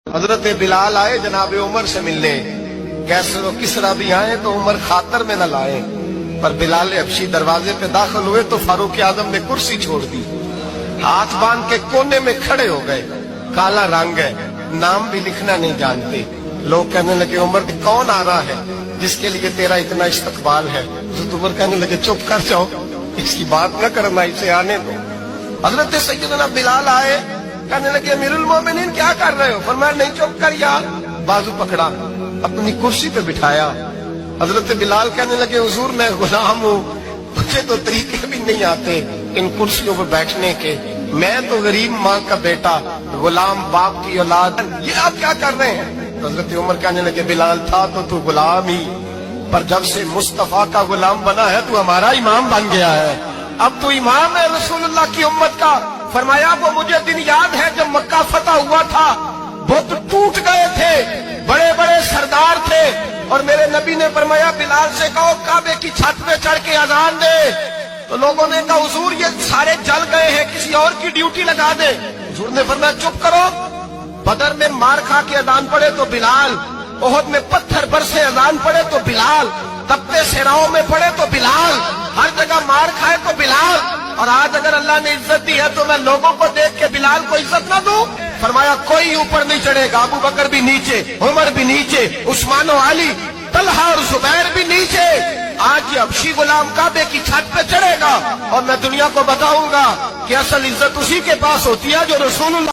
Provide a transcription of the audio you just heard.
حضرت بلال آئے جناب عمر سے ملنے، کیسے وہ کس طرح بھی آئے تو عمر خاطر میں نہ لائے، پر بلال حبشی دروازے پہ داخل ہوئے تو فاروق اعظم نے کرسی چھوڑ دی، ہاتھ باندھ کے کونے میں کھڑے ہو گئے، کالا رنگ ہے، نام بھی لکھنا نہیں جانتے۔ لوگ کہنے لگے عمر کون آ رہا ہے جس کے لیے تیرا اتنا استقبال ہے؟ حضرت عمر کہنے لگے چپ کر جاؤ، اس کی بات نہ کرنا، اسے آنے دو۔ حضرت سیدنا بلال آئے، کہنے لگے امیر المومنین کیا کر رہے ہو؟ فرمایا نہیں چپ کر یار، بازو پکڑا، اپنی کرسی پہ بٹھایا۔ حضرت بلال کہنے لگے حضور میں غلام ہوں، مجھے تو طریقے بھی نہیں آتے ان کرسیوں پہ بیٹھنے کے، میں تو غریب ماں کا بیٹا، غلام باپ کی اولاد، یہ آپ کیا کر رہے ہیں؟ حضرت عمر کہنے لگے بلال تھا تو غلام ہی، پر جب سے مصطفیٰ کا غلام بنا ہے تو ہمارا امام بن گیا ہے، اب تو امام ہے رسول اللہ کی امت کا۔ فرمایا وہ مجھے دن یاد ہے جب مکہ فتح ہوا تھا، بت ٹوٹ گئے تھے، بڑے بڑے سردار تھے، اور میرے نبی نے فرمایا بلال سے کہو کعبے کی چھت پہ چڑھ کے اذان دے، تو لوگوں نے کہا حضور یہ سارے جل گئے ہیں، کسی اور کی ڈیوٹی لگا دے۔ حضور نے فرمایا چپ کرو، بدر میں مار کھا کے اذان پڑے تو بلال، احد میں پتھر برسے اذان پڑے تو بلال، تپتے صحراؤں میں پڑے تو بلال، ہر جگہ مار کھائے تو بلال، اور آج اگر اللہ نے عزت دی ہے تو میں لوگوں کو دیکھ کے بلال کو عزت نہ دوں؟ فرمایا کوئی اوپر نہیں چڑھے گا، ابو بکر بھی نیچے، عمر بھی نیچے، عثمان و علی، طلحہ اور زبیر بھی نیچے۔ آج یہ حبشی غلام کعبے کی چھت پہ چڑھے گا اور میں دنیا کو بتاؤں گا کہ اصل عزت اسی کے پاس ہوتی ہے جو رسول اللہ